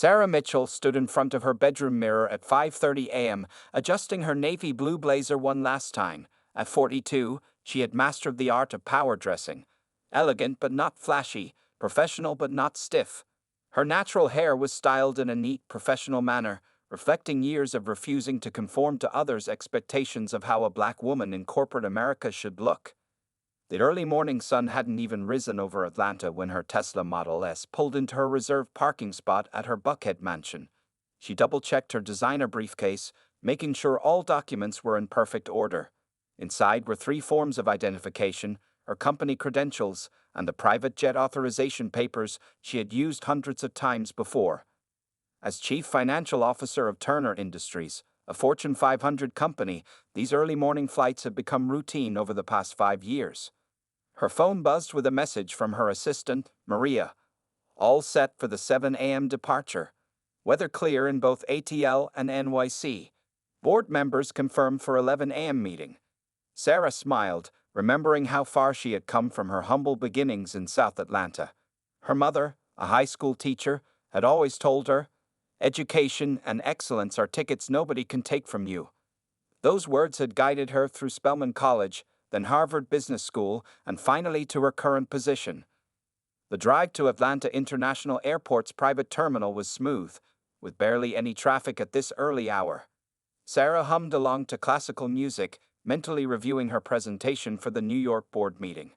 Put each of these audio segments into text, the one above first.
Sarah Mitchell stood in front of her bedroom mirror at 5:30 a.m., adjusting her navy blue blazer one last time. At 42, she had mastered the art of power dressing. Elegant but not flashy, professional but not stiff. Her natural hair was styled in a neat, professional manner, reflecting years of refusing to conform to others' expectations of how a black woman in corporate America should look. The early morning sun hadn't even risen over Atlanta when her Tesla Model S pulled into her reserved parking spot at her Buckhead mansion. She double-checked her designer briefcase, making sure all documents were in perfect order. Inside were 3 forms of identification, her company credentials, and the private jet authorization papers she had used hundreds of times before. As chief financial officer of Turner Industries, a Fortune 500 company, these early morning flights had become routine over the past 5 years. Her phone buzzed with a message from her assistant, Maria. All set for the 7 a.m. departure. Weather clear in both ATL and NYC. Board members confirmed for 11 a.m. meeting. Sarah smiled, remembering how far she had come from her humble beginnings in South Atlanta. Her mother, a high school teacher, had always told her, "Education and excellence are tickets nobody can take from you." Those words had guided her through Spelman College, then Harvard Business School, and finally to her current position. The drive to Atlanta International Airport's private terminal was smooth, with barely any traffic at this early hour. Sarah hummed along to classical music, mentally reviewing her presentation for the New York board meeting.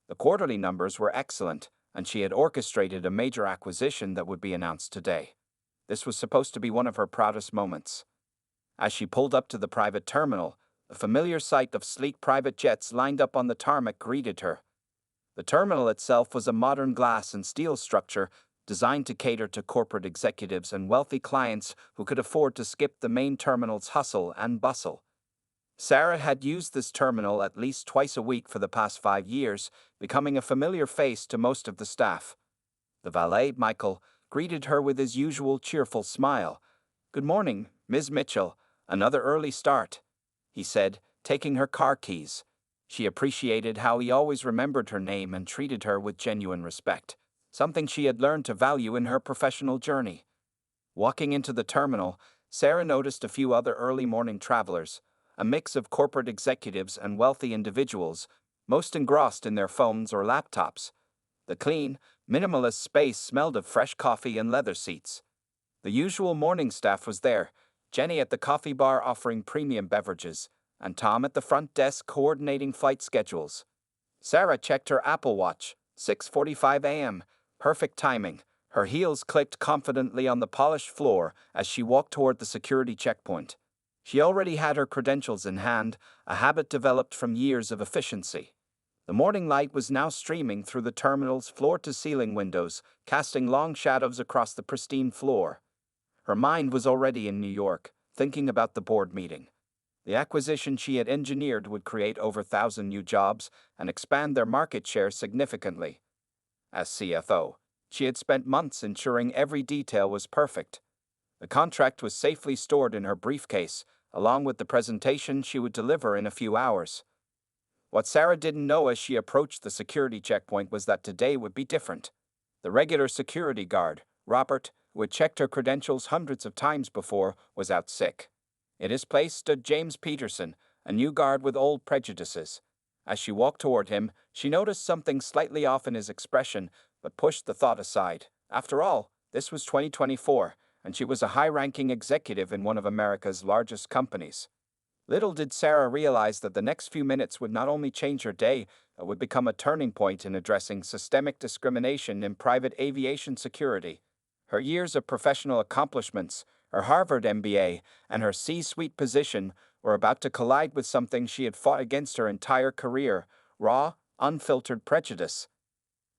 The quarterly numbers were excellent, and she had orchestrated a major acquisition that would be announced today. This was supposed to be one of her proudest moments. As she pulled up to the private terminal, the familiar sight of sleek private jets lined up on the tarmac greeted her. The terminal itself was a modern glass and steel structure designed to cater to corporate executives and wealthy clients who could afford to skip the main terminal's hustle and bustle. Sarah had used this terminal at least twice a week for the past 5 years, becoming a familiar face to most of the staff. The valet, Michael, greeted her with his usual cheerful smile. "Good morning, Ms. Mitchell. Another early start," he said, taking her car keys. She appreciated how he always remembered her name and treated her with genuine respect, something she had learned to value in her professional journey. Walking into the terminal, Sarah noticed a few other early morning travelers, a mix of corporate executives and wealthy individuals, most engrossed in their phones or laptops. The clean, minimalist space smelled of fresh coffee and leather seats. The usual morning staff was there, Jenny at the coffee bar offering premium beverages, and Tom at the front desk coordinating flight schedules. Sarah checked her Apple Watch, 6:45 a.m., perfect timing. Her heels clicked confidently on the polished floor as she walked toward the security checkpoint. She already had her credentials in hand, a habit developed from years of efficiency. The morning light was now streaming through the terminal's floor-to-ceiling windows, casting long shadows across the pristine floor. Her mind was already in New York, thinking about the board meeting. The acquisition she had engineered would create over 1,000 new jobs and expand their market share significantly. As CFO, she had spent months ensuring every detail was perfect. The contract was safely stored in her briefcase, along with the presentation she would deliver in a few hours. What Sarah didn't know as she approached the security checkpoint was that today would be different. The regular security guard, Robert, who had checked her credentials hundreds of times before, was out sick. In his place stood James Peterson, a new guard with old prejudices. As she walked toward him, she noticed something slightly off in his expression, but pushed the thought aside. After all, this was 2024, and she was a high-ranking executive in one of America's largest companies. Little did Sarah realize that the next few minutes would not only change her day, but would become a turning point in addressing systemic discrimination in private aviation security. Her years of professional accomplishments, her Harvard MBA, and her C-suite position were about to collide with something she had fought against her entire career: raw, unfiltered prejudice.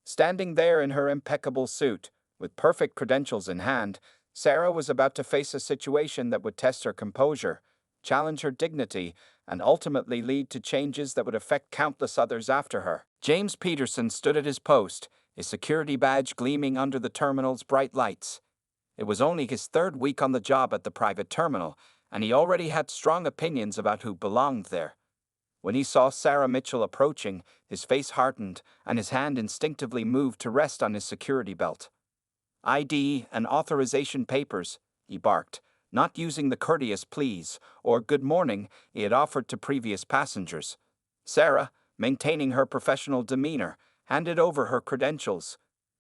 Standing there in her impeccable suit, with perfect credentials in hand, Sarah was about to face a situation that would test her composure, challenge her dignity, and ultimately lead to changes that would affect countless others after her. James Peterson stood at his post, his security badge gleaming under the terminal's bright lights. It was only his 3rd week on the job at the private terminal, and he already had strong opinions about who belonged there. When he saw Sarah Mitchell approaching, his face hardened, and his hand instinctively moved to rest on his security belt. ID and authorization papers, he barked, not using the courteous please or good morning he had offered to previous passengers. Sarah, maintaining her professional demeanor, handed over her credentials.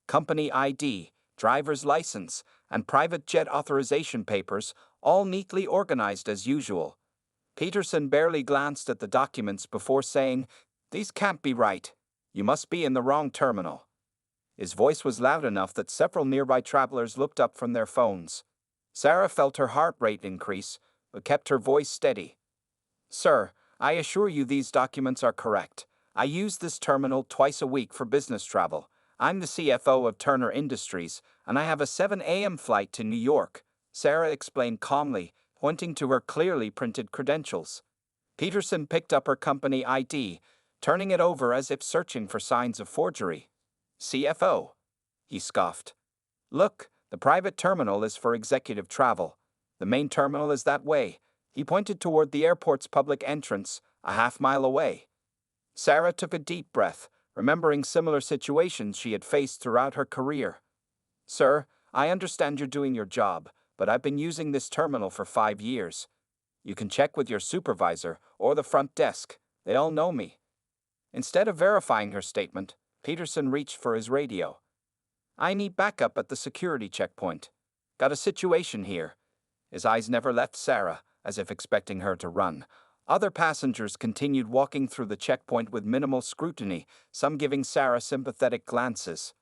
Company ID, driver's license, and private jet authorization papers, all neatly organized as usual. Peterson barely glanced at the documents before saying, "These can't be right. You must be in the wrong terminal." His voice was loud enough that several nearby travelers looked up from their phones. Sarah felt her heart rate increase, but kept her voice steady. "Sir, I assure you these documents are correct. I use this terminal twice a week for business travel. I'm the CFO of Turner Industries, and I have a 7 a.m. flight to New York," Sarah explained calmly, pointing to her clearly printed credentials. Peterson picked up her company ID, turning it over as if searching for signs of forgery. "CFO?" he scoffed. "Look, the private terminal is for executive travel. The main terminal is that way." He pointed toward the airport's public entrance, a half-mile away. Sarah took a deep breath, remembering similar situations she had faced throughout her career. "Sir, I understand you're doing your job, but I've been using this terminal for 5 years. You can check with your supervisor or the front desk. They all know me." Instead of verifying her statement, Peterson reached for his radio. "I need backup at the security checkpoint. Got a situation here." His eyes never left Sarah, as if expecting her to run. Other passengers continued walking through the checkpoint with minimal scrutiny, some giving Sarah sympathetic glances.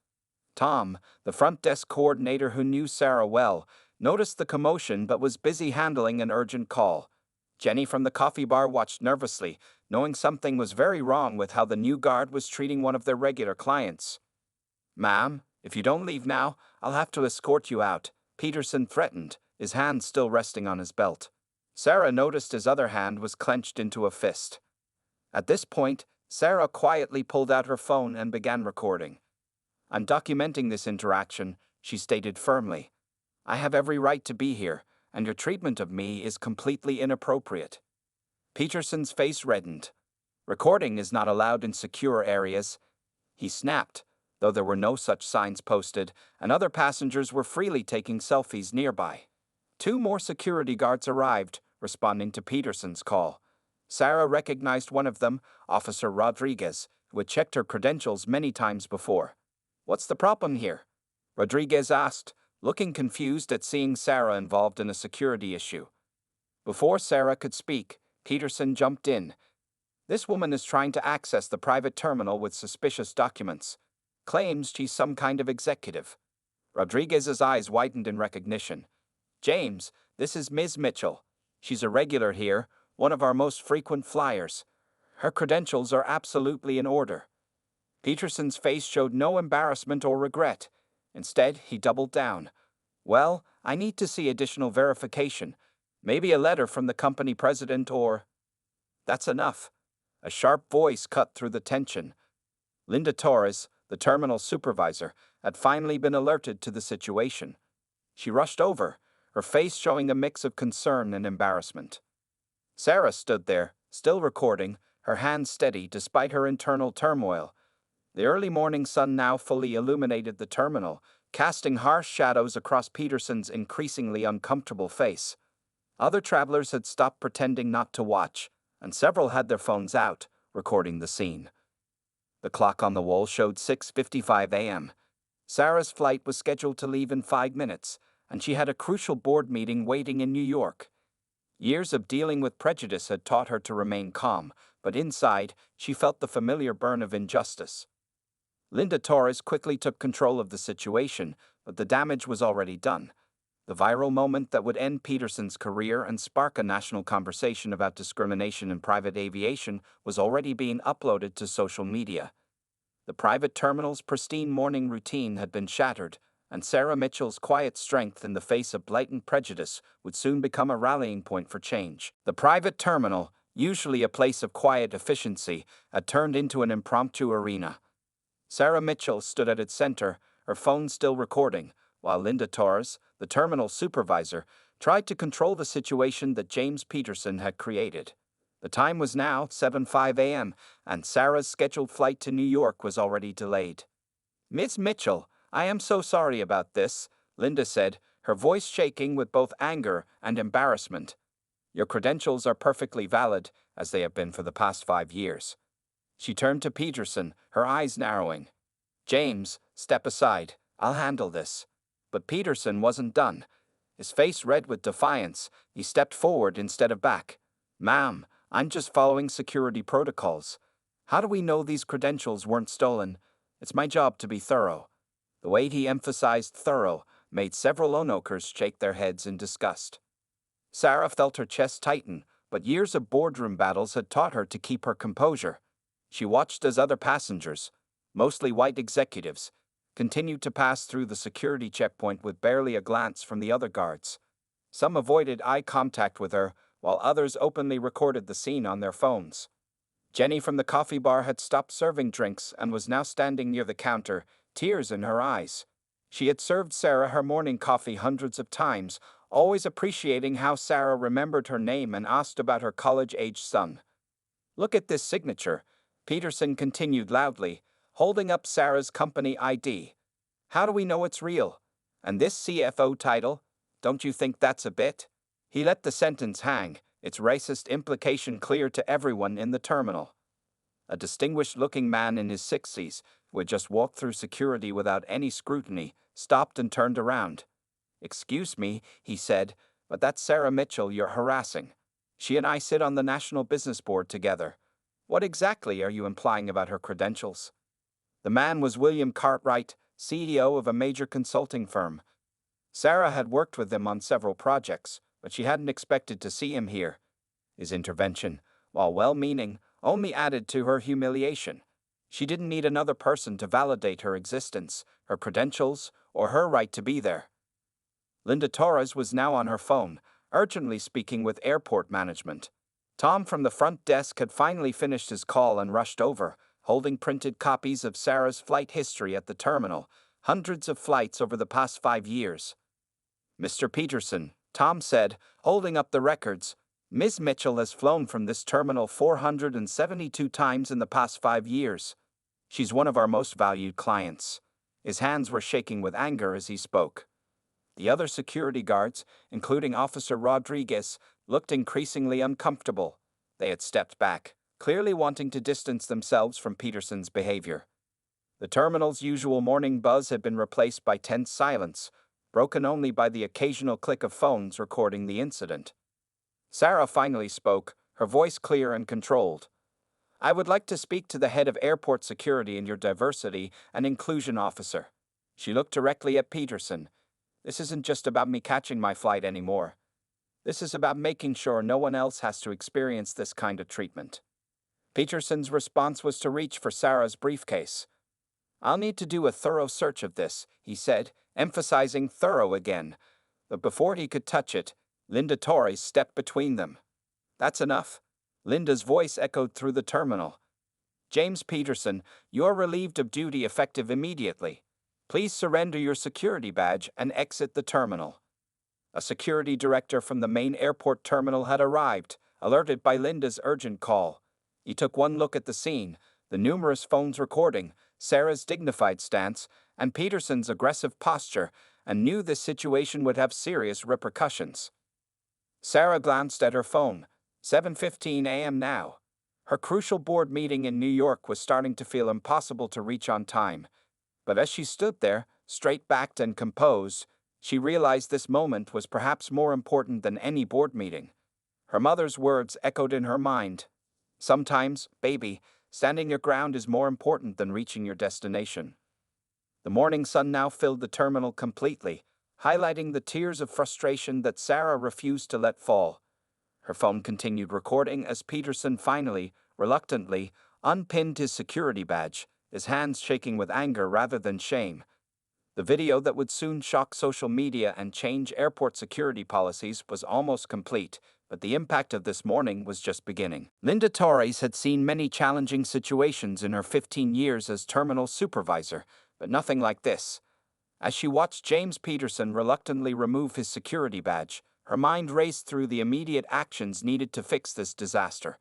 Tom, the front desk coordinator who knew Sarah well, noticed the commotion but was busy handling an urgent call. Jenny from the coffee bar watched nervously, knowing something was very wrong with how the new guard was treating one of their regular clients. "Ma'am, if you don't leave now, I'll have to escort you out," Peterson threatened, his hand still resting on his belt. Sarah noticed his other hand was clenched into a fist. At this point, Sarah quietly pulled out her phone and began recording. "I'm documenting this interaction," she stated firmly. "I have every right to be here, and your treatment of me is completely inappropriate." Peterson's face reddened. "Recording is not allowed in secure areas," he snapped, though there were no such signs posted, and other passengers were freely taking selfies nearby. 2 more security guards arrived, responding to Peterson's call. Sarah recognized one of them, Officer Rodriguez, who had checked her credentials many times before. "What's the problem here?" Rodriguez asked, looking confused at seeing Sarah involved in a security issue. Before Sarah could speak, Peterson jumped in. "This woman is trying to access the private terminal with suspicious documents. Claims she's some kind of executive." Rodriguez's eyes widened in recognition. "James, this is Ms. Mitchell. She's a regular here, one of our most frequent flyers. Her credentials are absolutely in order." Peterson's face showed no embarrassment or regret. Instead, he doubled down. "Well, I need to see additional verification. Maybe a letter from the company president or—" "That's enough." A sharp voice cut through the tension. Linda Torres, the terminal supervisor, had finally been alerted to the situation. She rushed over, her face showing a mix of concern and embarrassment. Sarah stood there, still recording, her hands steady despite her internal turmoil. The early morning sun now fully illuminated the terminal, casting harsh shadows across Peterson's increasingly uncomfortable face. Other travelers had stopped pretending not to watch, and several had their phones out, recording the scene. The clock on the wall showed 6:55 a.m. Sarah's flight was scheduled to leave in 5 minutes, and she had a crucial board meeting waiting in New York. Years of dealing with prejudice had taught her to remain calm, but inside, she felt the familiar burn of injustice. Linda Torres quickly took control of the situation, but the damage was already done. The viral moment that would end Peterson's career and spark a national conversation about discrimination in private aviation was already being uploaded to social media. The private terminal's pristine morning routine had been shattered, and Sarah Mitchell's quiet strength in the face of blatant prejudice would soon become a rallying point for change. The private terminal, usually a place of quiet efficiency, had turned into an impromptu arena. Sarah Mitchell stood at its center, her phone still recording, while Linda Torres, the terminal supervisor, tried to control the situation that James Peterson had created. The time was now 7:05 a.m., and Sarah's scheduled flight to New York was already delayed. "Miss Mitchell, I am so sorry about this," Linda said, her voice shaking with both anger and embarrassment. Your credentials are perfectly valid, as they have been for the past 5 years. She turned to Peterson, her eyes narrowing. James, step aside. I'll handle this. But Peterson wasn't done. His face red with defiance, he stepped forward instead of back. Ma'am, I'm just following security protocols. How do we know these credentials weren't stolen? It's my job to be thorough. The way he emphasized thorough made several onlookers shake their heads in disgust. Sarah felt her chest tighten, but years of boardroom battles had taught her to keep her composure. She watched as other passengers, mostly white executives, continued to pass through the security checkpoint with barely a glance from the other guards. Some avoided eye contact with her, while others openly recorded the scene on their phones. Jenny from the coffee bar had stopped serving drinks and was now standing near the counter, tears in her eyes. She had served Sarah her morning coffee hundreds of times, always appreciating how Sarah remembered her name and asked about her college-age son. Look at this signature, Peterson continued loudly, holding up Sarah's company ID. How do we know it's real? And this CFO title? Don't you think that's a bit? He let the sentence hang, its racist implication clear to everyone in the terminal. A distinguished-looking man in his 60s, who had just walked through security without any scrutiny, stopped and turned around. Excuse me, he said, but that's Sarah Mitchell you're harassing. She and I sit on the National Business Board together. What exactly are you implying about her credentials? The man was William Cartwright, CEO of a major consulting firm. Sarah had worked with him on several projects, but she hadn't expected to see him here. His intervention, while well-meaning, only added to her humiliation. She didn't need another person to validate her existence, her credentials, or her right to be there. Linda Torres was now on her phone, urgently speaking with airport management. Tom from the front desk had finally finished his call and rushed over, holding printed copies of Sarah's flight history at the terminal, hundreds of flights over the past 5 years. Mr. Peterson, Tom said, holding up the records, Ms. Mitchell has flown from this terminal 472 times in the past 5 years. She's one of our most valued clients. His hands were shaking with anger as he spoke. The other security guards, including Officer Rodriguez, looked increasingly uncomfortable. They had stepped back, clearly wanting to distance themselves from Peterson's behavior. The terminal's usual morning buzz had been replaced by tense silence, broken only by the occasional click of phones recording the incident. Sarah finally spoke, her voice clear and controlled. I would like to speak to the head of airport security and your diversity and inclusion officer. She looked directly at Peterson. This isn't just about me catching my flight anymore. This is about making sure no one else has to experience this kind of treatment. Peterson's response was to reach for Sarah's briefcase. I'll need to do a thorough search of this, he said, emphasizing thorough again. But before he could touch it, Linda Torres stepped between them. That's enough. Linda's voice echoed through the terminal. James Peterson, you're relieved of duty effective immediately. Please surrender your security badge and exit the terminal. A security director from the main airport terminal had arrived, alerted by Linda's urgent call. He took one look at the scene, the numerous phones recording, Sarah's dignified stance, and Peterson's aggressive posture, and knew this situation would have serious repercussions. Sarah glanced at her phone. 7:15 a.m. now. Her crucial board meeting in New York was starting to feel impossible to reach on time. But as she stood there, straight-backed and composed, she realized this moment was perhaps more important than any board meeting. Her mother's words echoed in her mind. Sometimes, baby, standing your ground is more important than reaching your destination. The morning sun now filled the terminal completely, highlighting the tears of frustration that Sarah refused to let fall. Her phone continued recording as Peterson finally, reluctantly, unpinned his security badge, his hands shaking with anger rather than shame. The video that would soon shock social media and change airport security policies was almost complete, but the impact of this morning was just beginning. Linda Torres had seen many challenging situations in her 15 years as terminal supervisor, but nothing like this. As she watched James Peterson reluctantly remove his security badge, her mind raced through the immediate actions needed to fix this disaster.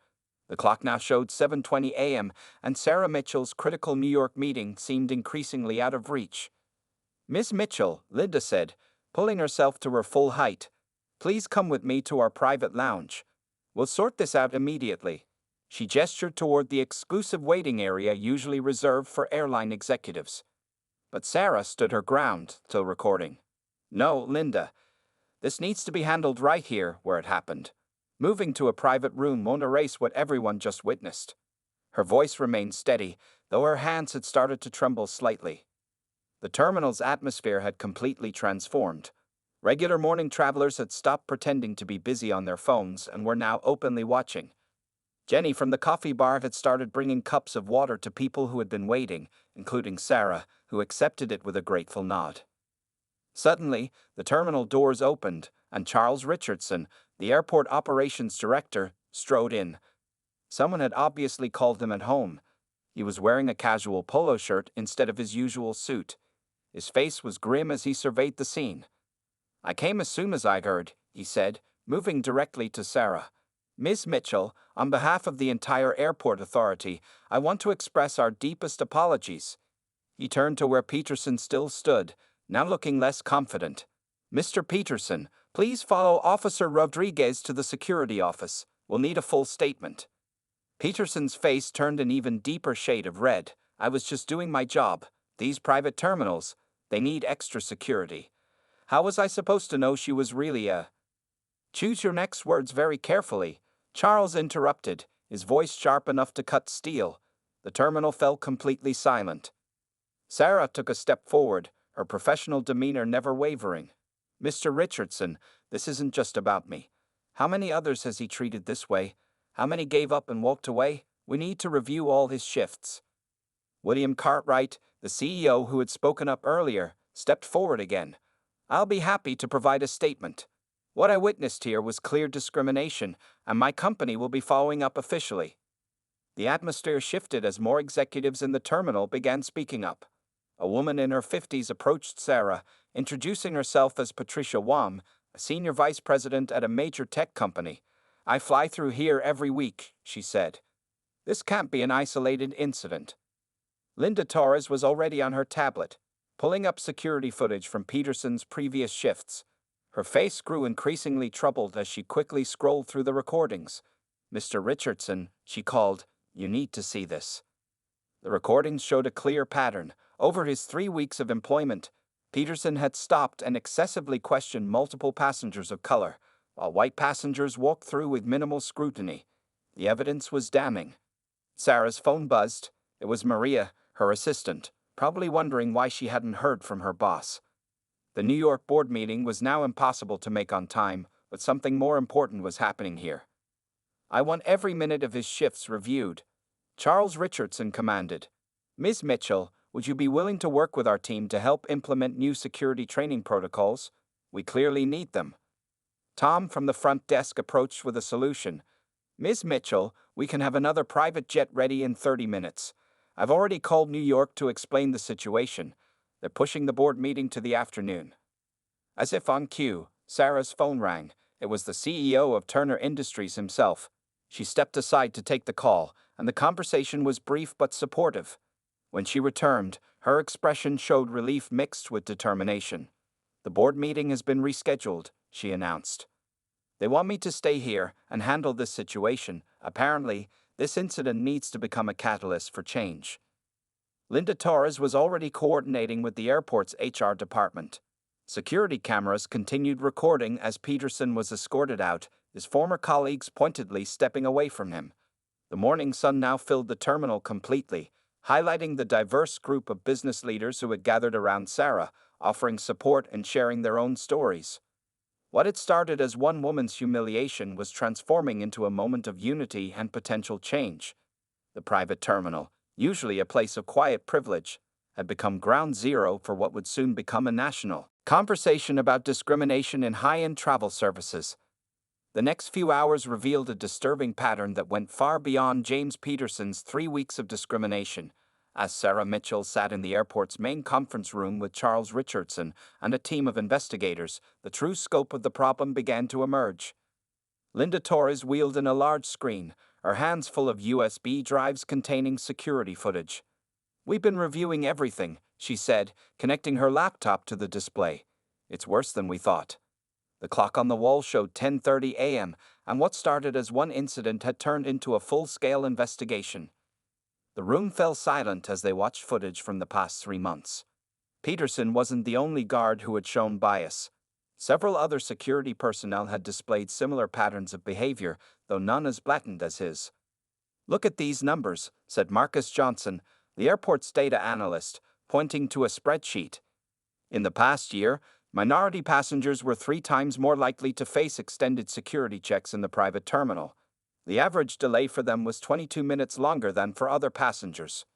The clock now showed 7:20 a.m., and Sarah Mitchell's critical New York meeting seemed increasingly out of reach. Miss Mitchell, Linda said, pulling herself to her full height. Please come with me to our private lounge. We'll sort this out immediately. She gestured toward the exclusive waiting area usually reserved for airline executives. But Sarah stood her ground, still recording. No, Linda. This needs to be handled right here, where it happened. Moving to a private room won't erase what everyone just witnessed. Her voice remained steady, though her hands had started to tremble slightly. The terminal's atmosphere had completely transformed. Regular morning travelers had stopped pretending to be busy on their phones and were now openly watching. Jenny from the coffee bar had started bringing cups of water to people who had been waiting, including Sarah, who accepted it with a grateful nod. Suddenly, the terminal doors opened, and Charles Richardson, the airport operations director, strode in. Someone had obviously called him at home. He was wearing a casual polo shirt instead of his usual suit. His face was grim as he surveyed the scene. I came as soon as I heard, he said, moving directly to Sarah. Ms. Mitchell, on behalf of the entire airport authority, I want to express our deepest apologies. He turned to where Peterson still stood, now looking less confident. Mr. Peterson, please follow Officer Rodriguez to the security office. We'll need a full statement. Peterson's face turned an even deeper shade of red. I was just doing my job. These private terminals, they need extra security. How was I supposed to know she was really a... Choose your next words very carefully, Charles interrupted, his voice sharp enough to cut steel. The terminal fell completely silent. Sarah took a step forward, her professional demeanor never wavering. Mr. Richardson, this isn't just about me. How many others has he treated this way? How many gave up and walked away? We need to review all his shifts. William Cartwright, the CEO who had spoken up earlier, stepped forward again. I'll be happy to provide a statement. What I witnessed here was clear discrimination, and my company will be following up officially. The atmosphere shifted as more executives in the terminal began speaking up. A woman in her 50s approached Sarah, introducing herself as Patricia Wam, a senior vice president at a major tech company. I fly through here every week, she said. This can't be an isolated incident. Linda Torres was already on her tablet, pulling up security footage from Peterson's previous shifts. Her face grew increasingly troubled as she quickly scrolled through the recordings. Mr. Richardson, she called, you need to see this. The recordings showed a clear pattern. Over his 3 weeks of employment, Peterson had stopped and excessively questioned multiple passengers of color, while white passengers walked through with minimal scrutiny. The evidence was damning. Sarah's phone buzzed. It was Maria, her assistant, probably wondering why she hadn't heard from her boss. The New York board meeting was now impossible to make on time, but something more important was happening here. I want every minute of his shifts reviewed, Charles Richardson commanded. Ms. Mitchell, would you be willing to work with our team to help implement new security training protocols? We clearly need them. Tom from the front desk approached with a solution. Ms. Mitchell, we can have another private jet ready in 30 minutes. I've already called New York to explain the situation. They're pushing the board meeting to the afternoon. As if on cue, Sarah's phone rang. It was the CEO of Turner Industries himself. She stepped aside to take the call, and the conversation was brief but supportive. When she returned, her expression showed relief mixed with determination. The board meeting has been rescheduled, she announced. They want me to stay here and handle this situation. Apparently, this incident needs to become a catalyst for change. Linda Torres was already coordinating with the airport's HR department. Security cameras continued recording as Peterson was escorted out, his former colleagues pointedly stepping away from him. The morning sun now filled the terminal completely, highlighting the diverse group of business leaders who had gathered around Sarah, offering support and sharing their own stories. What had started as one woman's humiliation was transforming into a moment of unity and potential change. The private terminal, usually a place of quiet privilege, had become ground zero for what would soon become a national conversation about discrimination in high-end travel services. The next few hours revealed a disturbing pattern that went far beyond James Peterson's 3 weeks of discrimination. As Sarah Mitchell sat in the airport's main conference room with Charles Richardson and a team of investigators, the true scope of the problem began to emerge. Linda Torres wheeled in a large screen, her hands full of USB drives containing security footage. We've been reviewing everything, she said, connecting her laptop to the display. It's worse than we thought. The clock on the wall showed 10:30 a.m., and what started as one incident had turned into a full-scale investigation. The room fell silent as they watched footage from the past 3 months. Peterson wasn't the only guard who had shown bias. Several other security personnel had displayed similar patterns of behavior, though none as blatant as his. "Look at these numbers," said Marcus Johnson, the airport's data analyst, pointing to a spreadsheet. In the past year, minority passengers were 3 times more likely to face extended security checks in the private terminal. The average delay for them was 22 minutes longer than for other passengers.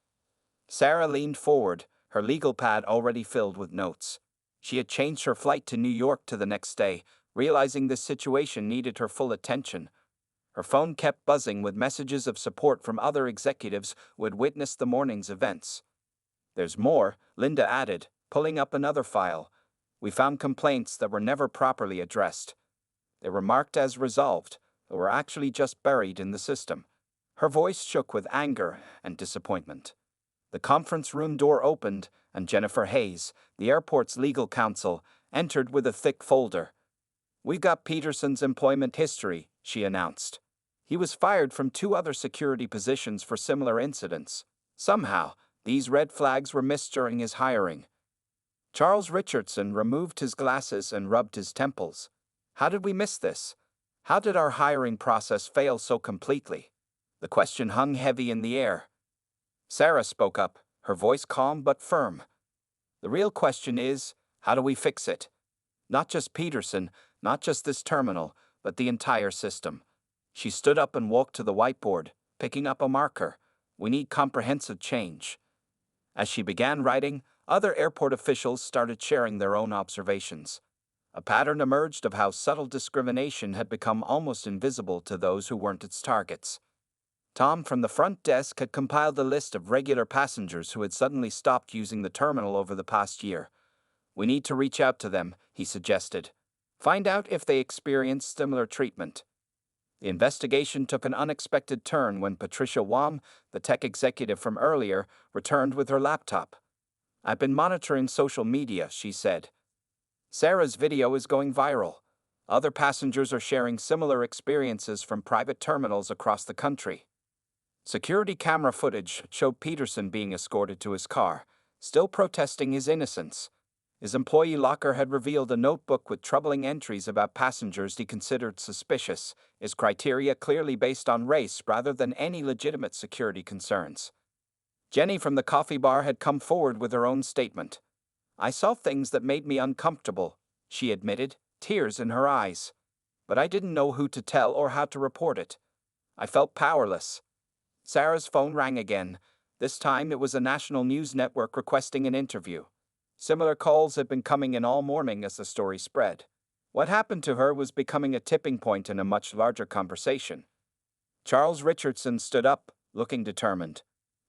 Sarah leaned forward, her legal pad already filled with notes. She had changed her flight to New York to the next day, realizing this situation needed her full attention. Her phone kept buzzing with messages of support from other executives who had witnessed the morning's events. "There's more," Linda added, pulling up another file. "We found complaints that were never properly addressed. They were marked as resolved, but were actually just buried in the system." Her voice shook with anger and disappointment. The conference room door opened, and Jennifer Hayes, the airport's legal counsel, entered with a thick folder. "We've got Peterson's employment history," she announced. "He was fired from 2 other security positions for similar incidents. Somehow, these red flags were missed during his hiring." Charles Richardson removed his glasses and rubbed his temples. "How did we miss this? How did our hiring process fail so completely?" The question hung heavy in the air. Sarah spoke up, her voice calm but firm. "The real question is, how do we fix it? Not just Peterson, not just this terminal, but the entire system." She stood up and walked to the whiteboard, picking up a marker. "We need comprehensive change." As she began writing, other airport officials started sharing their own observations. A pattern emerged of how subtle discrimination had become almost invisible to those who weren't its targets. Tom from the front desk had compiled a list of regular passengers who had suddenly stopped using the terminal over the past year. "We need to reach out to them," he suggested. "Find out if they experienced similar treatment." The investigation took an unexpected turn when Patricia Wam, the tech executive from earlier, returned with her laptop. "I've been monitoring social media," she said. "Sarah's video is going viral. Other passengers are sharing similar experiences from private terminals across the country." Security camera footage showed Peterson being escorted to his car, still protesting his innocence. His employee locker had revealed a notebook with troubling entries about passengers he considered suspicious, his criteria clearly based on race rather than any legitimate security concerns. Jenny from the coffee bar had come forward with her own statement. "I saw things that made me uncomfortable," she admitted, tears in her eyes. "But I didn't know who to tell or how to report it. I felt powerless." Sarah's phone rang again. This time it was a national news network requesting an interview. Similar calls had been coming in all morning as the story spread. What happened to her was becoming a tipping point in a much larger conversation. Charles Richardson stood up, looking determined.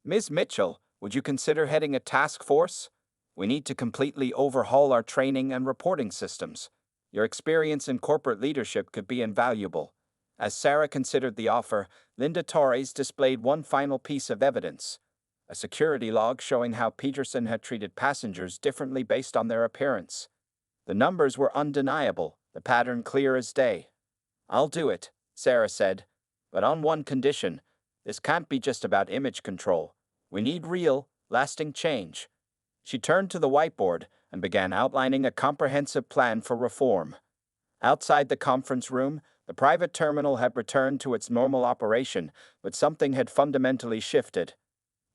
"Ms. Mitchell, would you consider heading a task force? We need to completely overhaul our training and reporting systems. Your experience in corporate leadership could be invaluable." As Sarah considered the offer, Linda Torres displayed one final piece of evidence: a security log showing how Peterson had treated passengers differently based on their appearance. The numbers were undeniable, the pattern clear as day. "I'll do it," Sarah said, "but on one condition. This can't be just about image control. We need real, lasting change." She turned to the whiteboard and began outlining a comprehensive plan for reform. Outside the conference room, the private terminal had returned to its normal operation, but something had fundamentally shifted.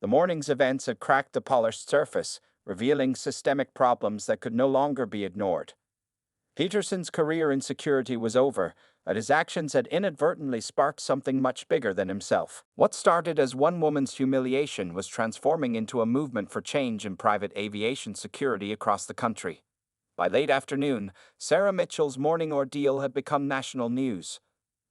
The morning's events had cracked the polished surface, revealing systemic problems that could no longer be ignored. Peterson's career in security was over, but his actions had inadvertently sparked something much bigger than himself. What started as one woman's humiliation was transforming into a movement for change in private aviation security across the country. By late afternoon, Sarah Mitchell's morning ordeal had become national news.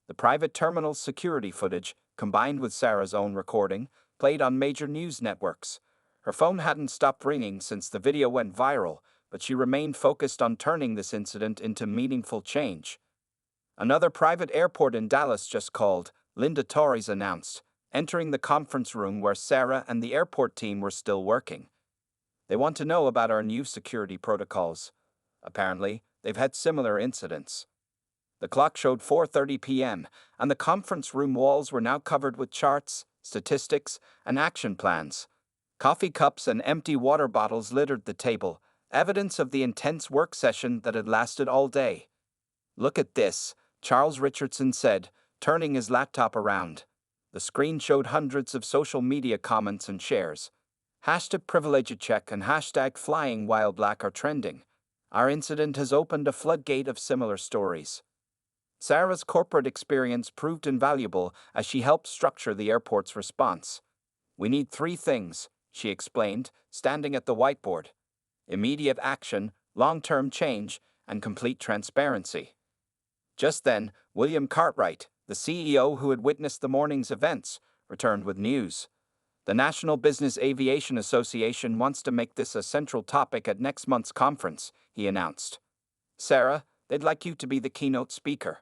The private terminal's security footage, combined with Sarah's own recording, played on major news networks. Her phone hadn't stopped ringing since the video went viral, but she remained focused on turning this incident into meaningful change. "Another private airport in Dallas just called," Linda Torres announced, entering the conference room where Sarah and the airport team were still working. They want to know about our new security protocols. Apparently, they've had similar incidents. The clock showed 4:30 p.m., and the conference room walls were now covered with charts, statistics, and action plans. Coffee cups and empty water bottles littered the table, evidence of the intense work session that had lasted all day. "Look at this," Charles Richardson said, turning his laptop around. The screen showed hundreds of social media comments and shares. Hashtag privilege check and hashtag flying while black are trending. Our incident has opened a floodgate of similar stories. Sarah's corporate experience proved invaluable as she helped structure the airport's response. "We need three things," she explained, standing at the whiteboard: immediate action, long-term change, and complete transparency. Just then, William Cartwright, the CEO who had witnessed the morning's events, returned with news. "The National Business Aviation Association wants to make this a central topic at next month's conference," he announced. "Sarah, they'd like you to be the keynote speaker."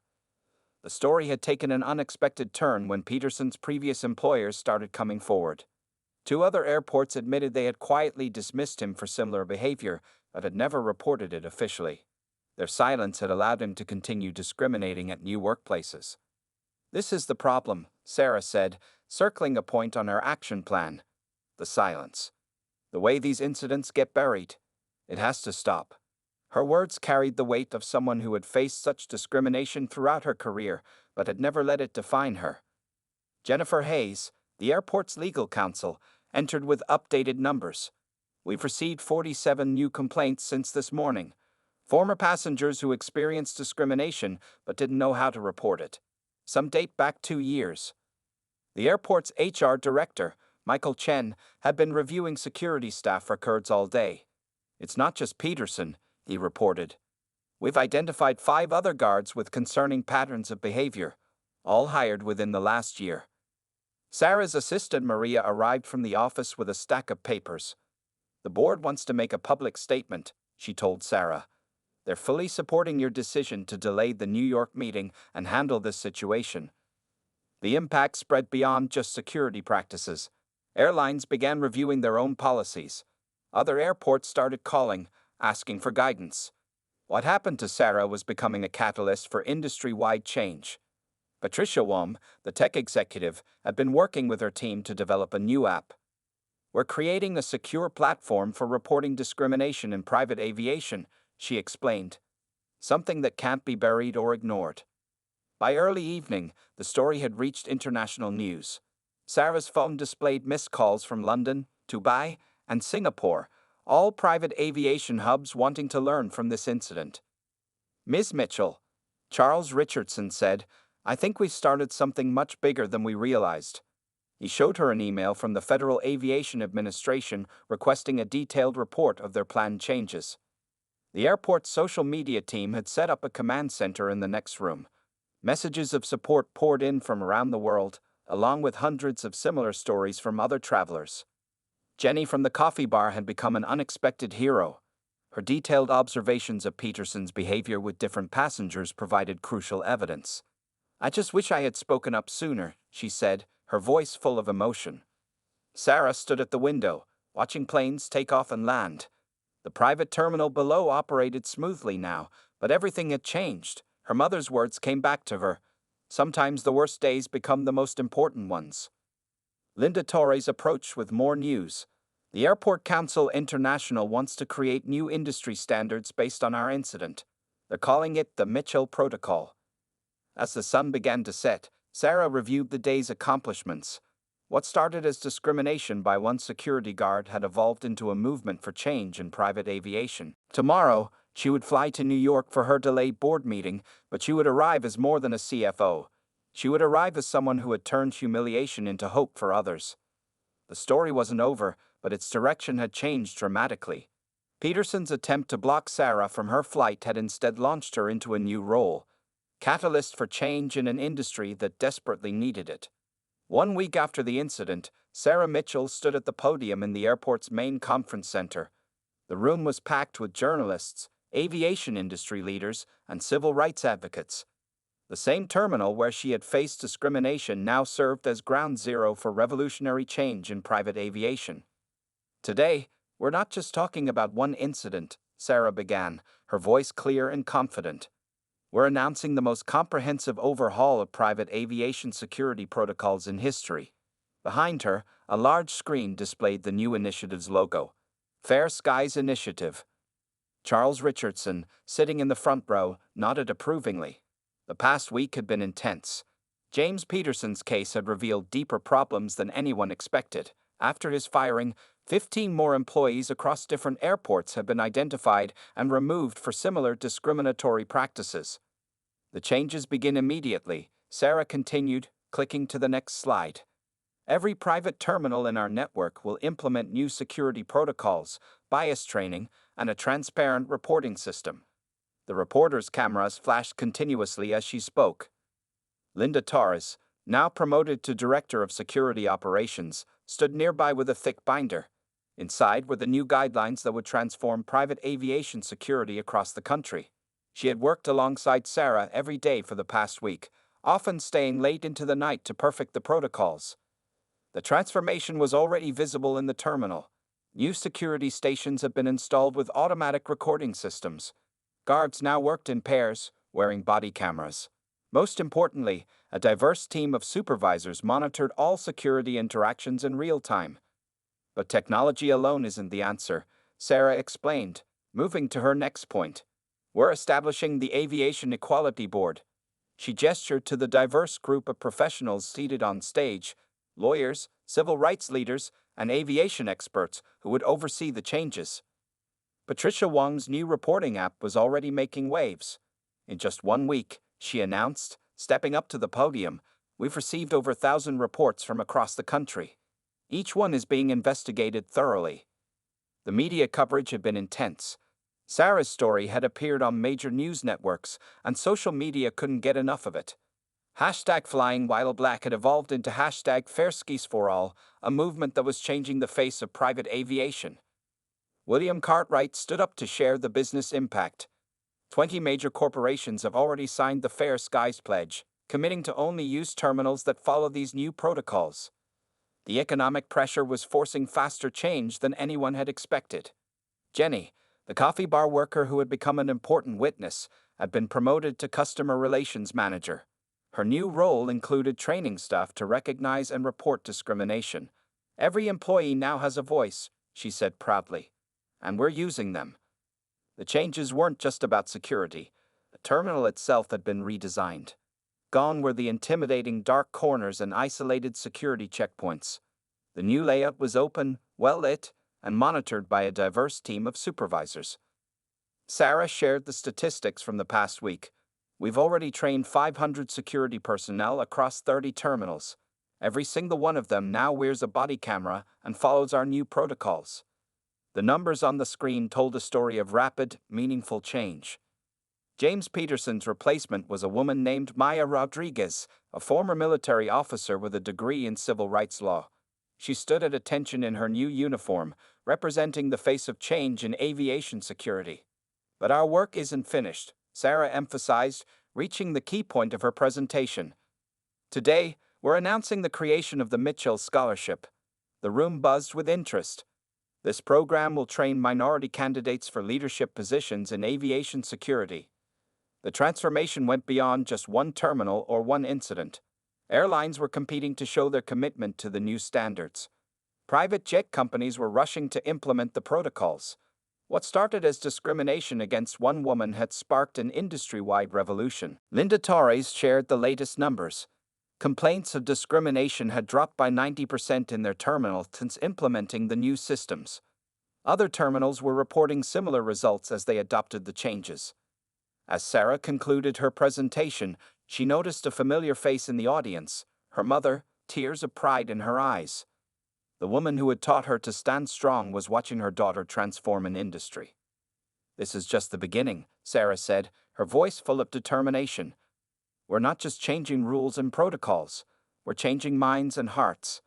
The story had taken an unexpected turn when Peterson's previous employers started coming forward. Two other airports admitted they had quietly dismissed him for similar behavior, but had never reported it officially. Their silence had allowed him to continue discriminating at new workplaces. "This is the problem," Sarah said, circling a point on her action plan. "The silence. The way these incidents get buried. It has to stop." Her words carried the weight of someone who had faced such discrimination throughout her career, but had never let it define her. Jennifer Hayes, the airport's legal counsel, entered with updated numbers. "We've received 47 new complaints since this morning. Former passengers who experienced discrimination but didn't know how to report it. Some date back 2 years. The airport's HR director, Michael Chen, had been reviewing security staff records all day. "It's not just Peterson," he reported. "We've identified 5 other guards with concerning patterns of behavior, all hired within the last year." Sarah's assistant Maria arrived from the office with a stack of papers. "The board wants to make a public statement," she told Sarah. "They're fully supporting your decision to delay the New York meeting and handle this situation." The impact spread beyond just security practices. Airlines began reviewing their own policies. Other airports started calling, asking for guidance. What happened to Sarah was becoming a catalyst for industry-wide change. Patricia Wom, the tech executive, had been working with her team to develop a new app. "We're creating a secure platform for reporting discrimination in private aviation," she explained. "Something that can't be buried or ignored." By early evening, the story had reached international news. Sarah's phone displayed missed calls from London, Dubai, and Singapore, all private aviation hubs wanting to learn from this incident. "Ms. Mitchell," Charles Richardson said, "I think we've started something much bigger than we realized." He showed her an email from the Federal Aviation Administration requesting a detailed report of their planned changes. The airport's social media team had set up a command center in the next room. Messages of support poured in from around the world, along with hundreds of similar stories from other travelers. Jenny from the coffee bar had become an unexpected hero. Her detailed observations of Peterson's behavior with different passengers provided crucial evidence. "I just wish I had spoken up sooner," she said, her voice full of emotion. Sarah stood at the window, watching planes take off and land. The private terminal below operated smoothly now, but everything had changed. Her mother's words came back to her. "Sometimes the worst days become the most important ones." Linda Torres approached with more news. "The Airport Council International wants to create new industry standards based on our incident. They're calling it the Mitchell Protocol." As the sun began to set, Sarah reviewed the day's accomplishments. What started as discrimination by one security guard had evolved into a movement for change in private aviation. Tomorrow, she would fly to New York for her delayed board meeting, but she would arrive as more than a CFO. She would arrive as someone who had turned humiliation into hope for others. The story wasn't over, but its direction had changed dramatically. Peterson's attempt to block Sarah from her flight had instead launched her into a new role, catalyst for change in an industry that desperately needed it. 1 week after the incident, Sarah Mitchell stood at the podium in the airport's main conference center. The room was packed with journalists, aviation industry leaders, and civil rights advocates. The same terminal where she had faced discrimination now served as ground zero for revolutionary change in private aviation. Today, We're not just talking about one incident, Sarah began, her voice clear and confident. We're announcing the most comprehensive overhaul of private aviation security protocols in history. Behind her, a large screen displayed the new initiative's logo. Fair Skies Initiative. Charles Richardson, sitting in the front row, nodded approvingly. The past week had been intense. James Peterson's case had revealed deeper problems than anyone expected. After his firing, 15 more employees across different airports have been identified and removed for similar discriminatory practices. The changes begin immediately, Sarah continued, clicking to the next slide. Every private terminal in our network will implement new security protocols, bias training, and a transparent reporting system. The reporter's cameras flashed continuously as she spoke. Linda Torres, now promoted to Director of Security Operations, stood nearby with a thick binder. Inside were the new guidelines that would transform private aviation security across the country. She had worked alongside Sarah every day for the past week, often staying late into the night to perfect the protocols. The transformation was already visible in the terminal. New security stations had been installed with automatic recording systems. Guards now worked in pairs, wearing body cameras. Most importantly, a diverse team of supervisors monitored all security interactions in real time. But technology alone isn't the answer, Sarah explained, moving to her next point. We're establishing the Aviation Equality Board. She gestured to the diverse group of professionals seated on stage, lawyers, civil rights leaders, and aviation experts who would oversee the changes. Patricia Wong's new reporting app was already making waves. In just 1 week, she announced, stepping up to the podium, we've received over 1,000 reports from across the country. Each one is being investigated thoroughly. The media coverage had been intense. Sarah's story had appeared on major news networks, and social media couldn't get enough of it. Hashtag Flying While Black had evolved into hashtag Fair Skies for All, a movement that was changing the face of private aviation. William Cartwright stood up to share the business impact. 20 major corporations have already signed the Fair Skies Pledge, committing to only use terminals that follow these new protocols. The economic pressure was forcing faster change than anyone had expected. Jenny, the coffee bar worker who had become an important witness, had been promoted to Customer Relations Manager. Her new role included training staff to recognize and report discrimination. Every employee now has a voice, she said proudly. And we're using them. The changes weren't just about security. The terminal itself had been redesigned. Gone were the intimidating dark corners and isolated security checkpoints. The new layout was open, well-lit, and monitored by a diverse team of supervisors. Sarah shared the statistics from the past week. We've already trained 500 security personnel across 30 terminals. Every single one of them now wears a body camera and follows our new protocols. The numbers on the screen told a story of rapid, meaningful change. James Peterson's replacement was a woman named Maya Rodriguez, a former military officer with a degree in civil rights law. She stood at attention in her new uniform, representing the face of change in aviation security. But our work isn't finished, Sarah emphasized, reaching the key point of her presentation. Today, we're announcing the creation of the Mitchell Scholarship. The room buzzed with interest. This program will train minority candidates for leadership positions in aviation security. The transformation went beyond just one terminal or one incident. Airlines were competing to show their commitment to the new standards. Private jet companies were rushing to implement the protocols. What started as discrimination against one woman had sparked an industry-wide revolution. Linda Torres shared the latest numbers. Complaints of discrimination had dropped by 90% in their terminal since implementing the new systems. Other terminals were reporting similar results as they adopted the changes. As Sarah concluded her presentation, she noticed a familiar face in the audience, her mother, tears of pride in her eyes. The woman who had taught her to stand strong was watching her daughter transform an industry. This is just the beginning, Sarah said, her voice full of determination. We're not just changing rules and protocols, we're changing minds and hearts.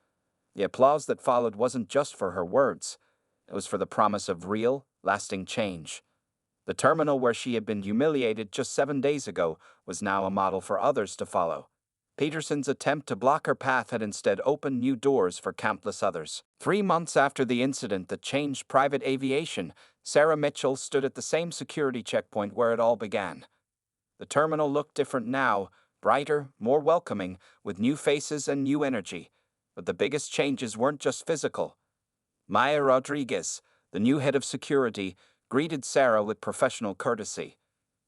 The applause that followed wasn't just for her words, it was for the promise of real, lasting change. The terminal where she had been humiliated just 7 days ago was now a model for others to follow. Peterson's attempt to block her path had instead opened new doors for countless others. 3 months after the incident that changed private aviation, Sarah Mitchell stood at the same security checkpoint where it all began. The terminal looked different now, brighter, more welcoming, with new faces and new energy. But the biggest changes weren't just physical. Maya Rodriguez, the new head of security, greeted Sarah with professional courtesy.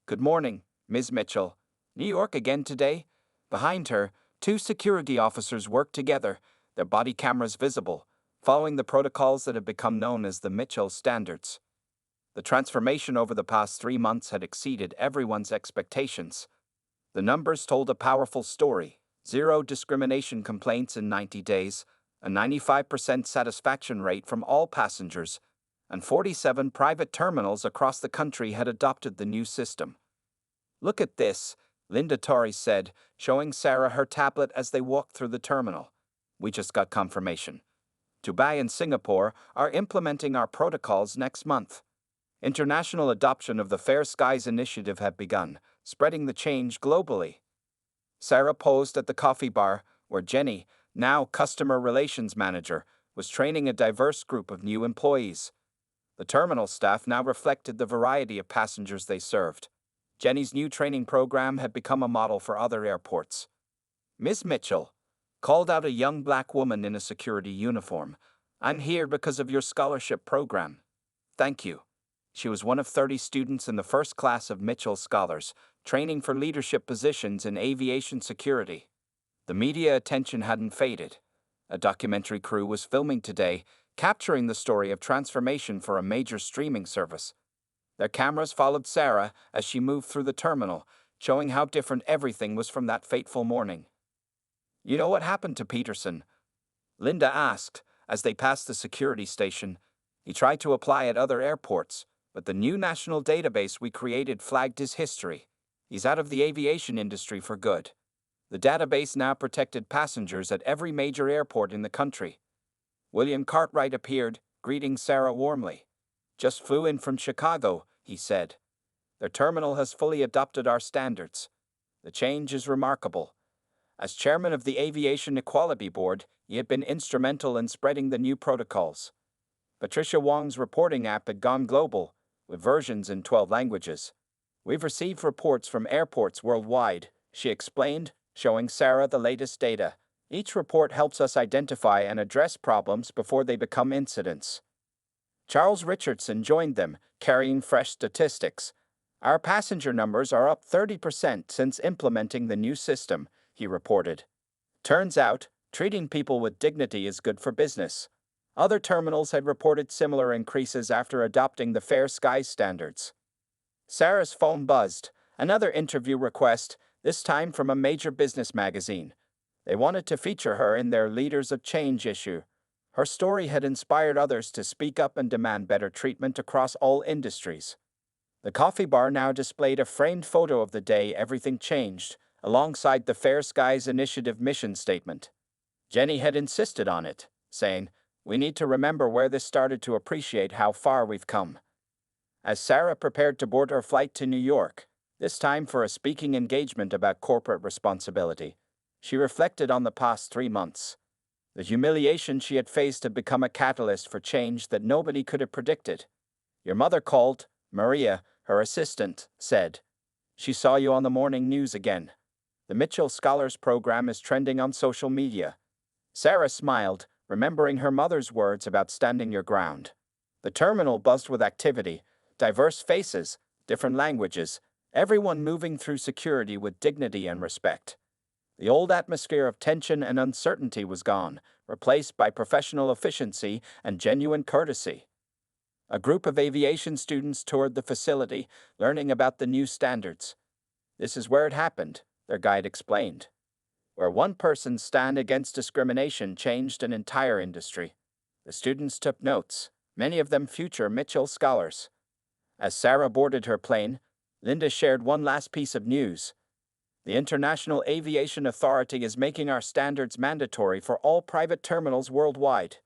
"Good morning, Ms. Mitchell. New York again today?" Behind her, two security officers worked together, their body cameras visible, following the protocols that have become known as the Mitchell Standards. The transformation over the past 3 months had exceeded everyone's expectations. The numbers told a powerful story: 0 discrimination complaints in 90 days, a 95% satisfaction rate from all passengers, and 47 private terminals across the country had adopted the new system. "Look at this," Linda Torres said, showing Sarah her tablet as they walked through the terminal. "We just got confirmation. Dubai and Singapore are implementing our protocols next month." International adoption of the Fair Skies initiative had begun, spreading the change globally. Sarah posed at the coffee bar, where Jenny, now customer relations manager, was training a diverse group of new employees. The terminal staff now reflected the variety of passengers they served. Jenny's new training program had become a model for other airports. "Miss Mitchell," called out a young black woman in a security uniform, "I'm here because of your scholarship program." "Thank you." She was one of 30 students in the first class of Mitchell Scholars, training for leadership positions in aviation security. The media attention hadn't faded. A documentary crew was filming today, capturing the story of transformation for a major streaming service. Their cameras followed Sarah as she moved through the terminal, showing how different everything was from that fateful morning. "You know what happened to Peterson?" Linda asked as they passed the security station. "He tried to apply at other airports, but the new national database we created flagged his history. He's out of the aviation industry for good." The database now protected passengers at every major airport in the country. William Cartwright appeared, greeting Sarah warmly. "Just flew in from Chicago," he said. "Their terminal has fully adopted our standards. The change is remarkable." As chairman of the Aviation Equality Board, he had been instrumental in spreading the new protocols. Patricia Wong's reporting app had gone global, with versions in 12 languages. "We've received reports from airports worldwide," she explained, showing Sarah the latest data. "Each report helps us identify and address problems before they become incidents." Charles Richardson joined them, carrying fresh statistics. "Our passenger numbers are up 30% since implementing the new system," he reported. "Turns out, treating people with dignity is good for business." Other terminals had reported similar increases after adopting the Fair Skies standards. Sarah's phone buzzed. Another interview request, this time from a major business magazine. They wanted to feature her in their Leaders of Change issue. Her story had inspired others to speak up and demand better treatment across all industries. The coffee bar now displayed a framed photo of the day everything changed, alongside the Fair Skies Initiative mission statement. Jenny had insisted on it, saying, "We need to remember where this started to appreciate how far we've come." As Sarah prepared to board her flight to New York, this time for a speaking engagement about corporate responsibility, she reflected on the past 3 months. The humiliation she had faced had become a catalyst for change that nobody could have predicted. "Your mother called," Maria, her assistant, said. "She saw you on the morning news again. The Mitchell Scholars Program is trending on social media." Sarah smiled, remembering her mother's words about standing your ground. The terminal buzzed with activity, diverse faces, different languages, everyone moving through security with dignity and respect. The old atmosphere of tension and uncertainty was gone, replaced by professional efficiency and genuine courtesy. A group of aviation students toured the facility, learning about the new standards. "This is where it happened," their guide explained. "Where one person's stand against discrimination changed an entire industry." The students took notes, many of them future Mitchell scholars. As Sarah boarded her plane, Linda shared one last piece of news. "The International Aviation Authority is making our standards mandatory for all private terminals worldwide.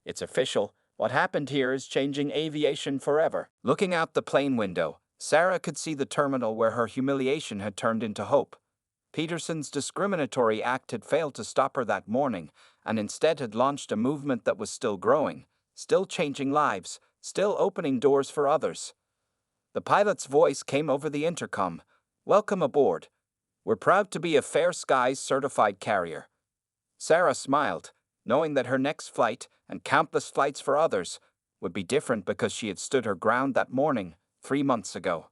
It's official. What happened here is changing aviation forever." Looking out the plane window, Sarah could see the terminal where her humiliation had turned into hope. Peterson's discriminatory act had failed to stop her that morning, and instead had launched a movement that was still growing, still changing lives, still opening doors for others. The pilot's voice came over the intercom. "Welcome aboard. We're proud to be a Fair Skies certified carrier." Sarah smiled, knowing that her next flight, and countless flights for others, would be different because she had stood her ground that morning, 3 months ago.